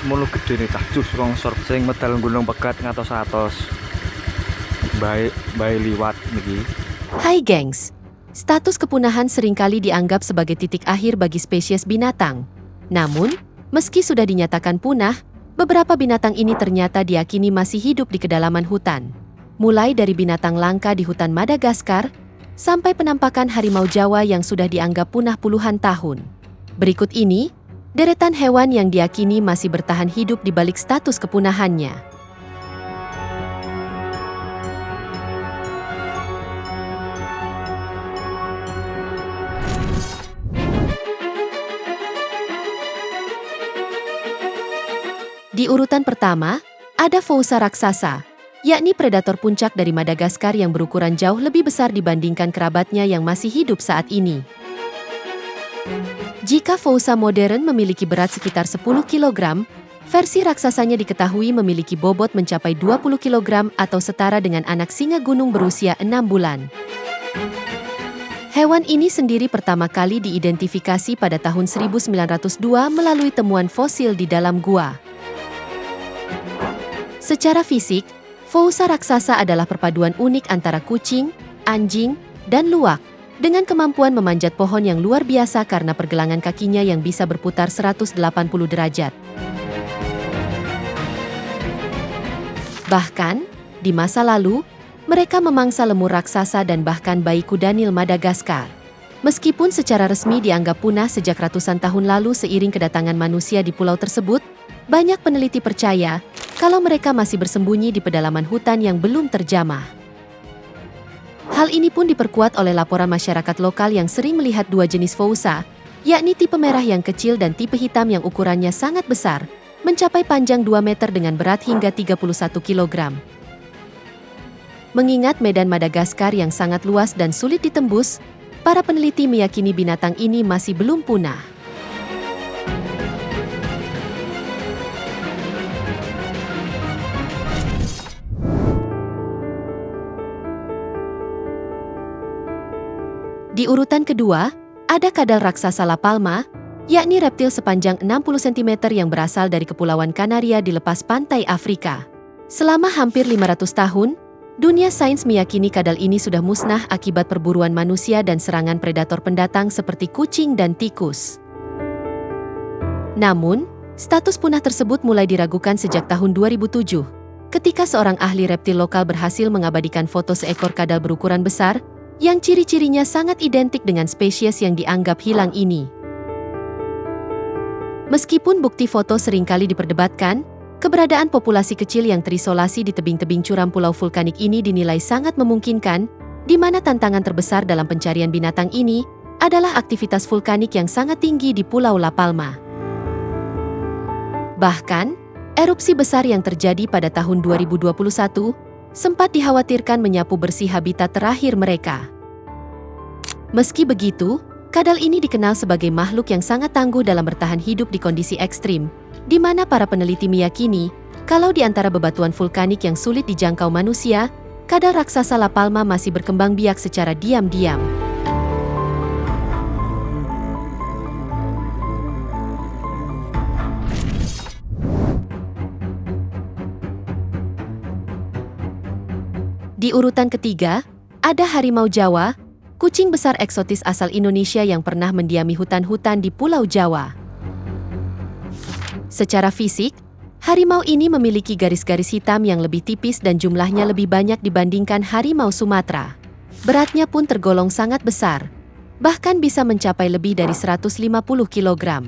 semono gedene cacus longsor sing medal gunung pegat ngatos atos. Bae liwat niki. Hai gengs, status kepunahan seringkali dianggap sebagai titik akhir bagi spesies binatang. Namun, meski sudah dinyatakan punah, beberapa binatang ini ternyata diyakini masih hidup di kedalaman hutan. Mulai dari binatang langka di hutan Madagaskar, sampai penampakan harimau Jawa yang sudah dianggap punah puluhan tahun. Berikut ini, deretan hewan yang diyakini masih bertahan hidup di balik status kepunahannya. Di urutan pertama, ada Fossa raksasa, yakni predator puncak dari Madagaskar yang berukuran jauh lebih besar dibandingkan kerabatnya yang masih hidup saat ini. Jika Fossa modern memiliki berat sekitar 10 kg, versi raksasanya diketahui memiliki bobot mencapai 20 kg atau setara dengan anak singa gunung berusia 6 bulan. Hewan ini sendiri pertama kali diidentifikasi pada tahun 1902 melalui temuan fosil di dalam gua. Secara fisik, Fossa raksasa adalah perpaduan unik antara kucing, anjing, dan luwak, dengan kemampuan memanjat pohon yang luar biasa karena pergelangan kakinya yang bisa berputar 180 derajat. Bahkan, di masa lalu, mereka memangsa lemur raksasa dan bahkan bayi kudanil Madagaskar. Meskipun secara resmi dianggap punah sejak ratusan tahun lalu seiring kedatangan manusia di pulau tersebut, banyak peneliti percaya kalau mereka masih bersembunyi di pedalaman hutan yang belum terjamah. Hal ini pun diperkuat oleh laporan masyarakat lokal yang sering melihat dua jenis Fossa, yakni tipe merah yang kecil dan tipe hitam yang ukurannya sangat besar, mencapai panjang 2 meter dengan berat hingga 31 kg. Mengingat medan Madagaskar yang sangat luas dan sulit ditembus, para peneliti meyakini binatang ini masih belum punah. Di urutan kedua, ada kadal raksasa La Palma, yakni reptil sepanjang 60 cm yang berasal dari Kepulauan Kanaria di lepas pantai Afrika. Selama hampir 500 tahun, dunia sains meyakini kadal ini sudah musnah akibat perburuan manusia dan serangan predator pendatang seperti kucing dan tikus. Namun, status punah tersebut mulai diragukan sejak tahun 2007, ketika seorang ahli reptil lokal berhasil mengabadikan foto seekor kadal berukuran besar, yang ciri-cirinya sangat identik dengan spesies yang dianggap hilang ini. Meskipun bukti foto seringkali diperdebatkan, keberadaan populasi kecil yang terisolasi di tebing-tebing curam pulau vulkanik ini dinilai sangat memungkinkan, di mana tantangan terbesar dalam pencarian binatang ini adalah aktivitas vulkanik yang sangat tinggi di Pulau La Palma. Bahkan, erupsi besar yang terjadi pada tahun 2021 sempat dikhawatirkan menyapu bersih habitat terakhir mereka. Meski begitu, kadal ini dikenal sebagai makhluk yang sangat tangguh dalam bertahan hidup di kondisi ekstrim, di mana para peneliti meyakini, kalau di antara bebatuan vulkanik yang sulit dijangkau manusia, kadal raksasa La Palma masih berkembang biak secara diam-diam. Di urutan ketiga, ada harimau Jawa, kucing besar eksotis asal Indonesia yang pernah mendiami hutan-hutan di Pulau Jawa. Secara fisik, harimau ini memiliki garis-garis hitam yang lebih tipis dan jumlahnya lebih banyak dibandingkan harimau Sumatera. Beratnya pun tergolong sangat besar, bahkan bisa mencapai lebih dari 150 kg.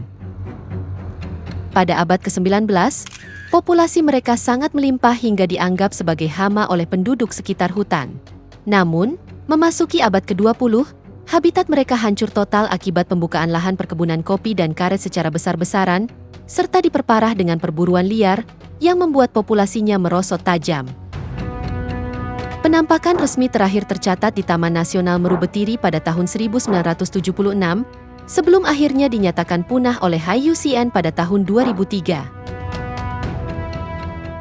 Pada abad ke-19, populasi mereka sangat melimpah hingga dianggap sebagai hama oleh penduduk sekitar hutan. Namun, memasuki abad ke-20, habitat mereka hancur total akibat pembukaan lahan perkebunan kopi dan karet secara besar-besaran, serta diperparah dengan perburuan liar yang membuat populasinya merosot tajam. Penampakan resmi terakhir tercatat di Taman Nasional Meru Betiri pada tahun 1976, sebelum akhirnya dinyatakan punah oleh IUCN pada tahun 2003.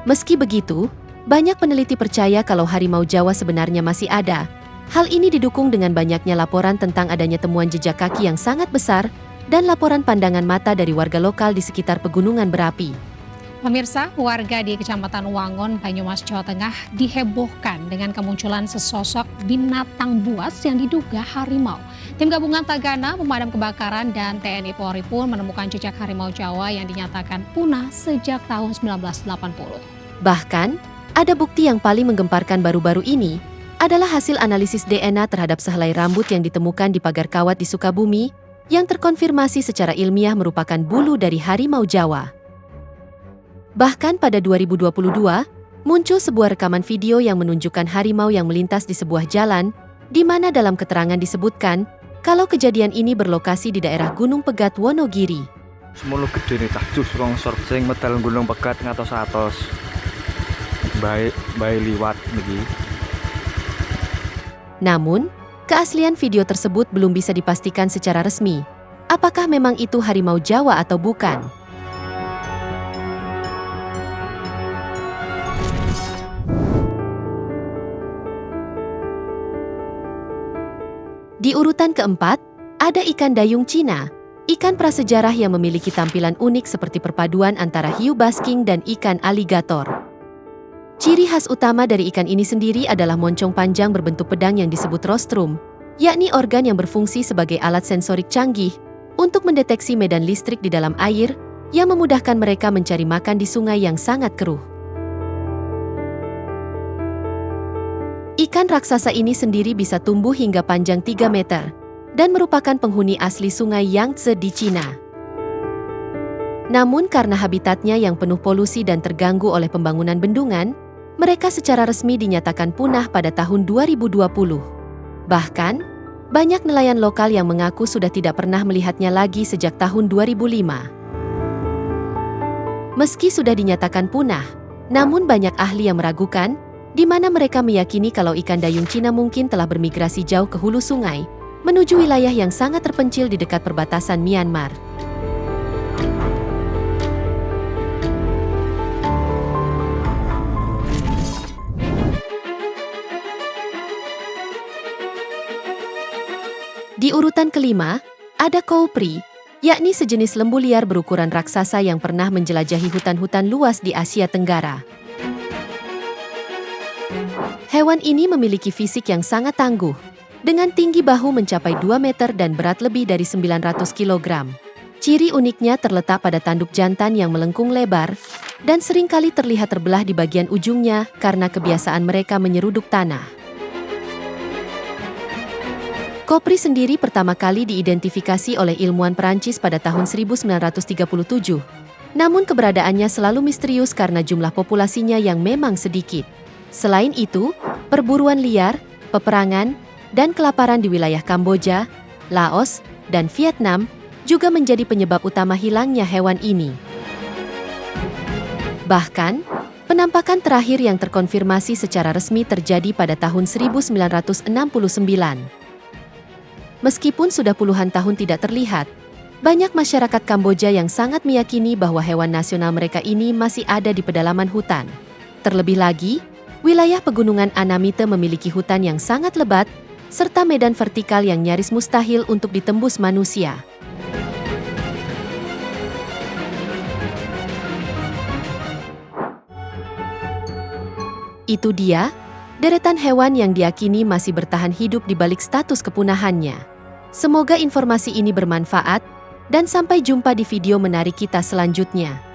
Meski begitu, banyak peneliti percaya kalau harimau Jawa sebenarnya masih ada. Hal ini didukung dengan banyaknya laporan tentang adanya temuan jejak kaki yang sangat besar dan laporan pandangan mata dari warga lokal di sekitar pegunungan berapi. Pemirsa, warga di Kecamatan Wangon, Banyumas, Jawa Tengah dihebohkan dengan kemunculan sesosok binatang buas yang diduga harimau. Tim gabungan Tagana, pemadam kebakaran, dan TNI Polri pun menemukan jejak harimau Jawa yang dinyatakan punah sejak tahun 1980. Bahkan, ada bukti yang paling menggemparkan baru-baru ini adalah hasil analisis DNA terhadap sehelai rambut yang ditemukan di pagar kawat di Sukabumi yang terkonfirmasi secara ilmiah merupakan bulu dari harimau Jawa. Bahkan pada 2022, muncul sebuah rekaman video yang menunjukkan harimau yang melintas di sebuah jalan, di mana dalam keterangan disebutkan kalau kejadian ini berlokasi di daerah Gunung Pegat, Wonogiri. Semono gede nih cah jus longsor sing medal gunung Pegat ngatos-atos. Baik liwat niki. Namun, keaslian video tersebut belum bisa dipastikan secara resmi. Apakah memang itu harimau Jawa atau bukan? Di urutan keempat, ada ikan dayung Cina, ikan prasejarah yang memiliki tampilan unik seperti perpaduan antara hiu basking dan ikan aligator. Ciri khas utama dari ikan ini sendiri adalah moncong panjang berbentuk pedang yang disebut rostrum, yakni organ yang berfungsi sebagai alat sensorik canggih untuk mendeteksi medan listrik di dalam air yang memudahkan mereka mencari makan di sungai yang sangat keruh. Ikan raksasa ini sendiri bisa tumbuh hingga panjang 3 meter dan merupakan penghuni asli sungai Yangtze di Cina. Namun karena habitatnya yang penuh polusi dan terganggu oleh pembangunan bendungan, mereka secara resmi dinyatakan punah pada tahun 2020. Bahkan, banyak nelayan lokal yang mengaku sudah tidak pernah melihatnya lagi sejak tahun 2005. Meski sudah dinyatakan punah, namun banyak ahli yang meragukan, di mana mereka meyakini kalau ikan dayung Cina mungkin telah bermigrasi jauh ke hulu sungai, menuju wilayah yang sangat terpencil di dekat perbatasan Myanmar. Di urutan kelima, ada koupri, yakni sejenis lembu liar berukuran raksasa yang pernah menjelajahi hutan-hutan luas di Asia Tenggara. Hewan ini memiliki fisik yang sangat tangguh, dengan tinggi bahu mencapai 2 meter dan berat lebih dari 900 kg. Ciri uniknya terletak pada tanduk jantan yang melengkung lebar, dan seringkali terlihat terbelah di bagian ujungnya karena kebiasaan mereka menyeruduk tanah. Koupri sendiri pertama kali diidentifikasi oleh ilmuwan Perancis pada tahun 1937. Namun keberadaannya selalu misterius karena jumlah populasinya yang memang sedikit. Selain itu, perburuan liar, peperangan, dan kelaparan di wilayah Kamboja, Laos, dan Vietnam juga menjadi penyebab utama hilangnya hewan ini. Bahkan, penampakan terakhir yang terkonfirmasi secara resmi terjadi pada tahun 1969. Meskipun sudah puluhan tahun tidak terlihat, banyak masyarakat Kamboja yang sangat meyakini bahwa hewan nasional mereka ini masih ada di pedalaman hutan. Terlebih lagi, wilayah pegunungan Anamite memiliki hutan yang sangat lebat, serta medan vertikal yang nyaris mustahil untuk ditembus manusia. Itu dia, deretan hewan yang diyakini masih bertahan hidup di balik status kepunahannya. Semoga informasi ini bermanfaat, dan sampai jumpa di video menarik kita selanjutnya.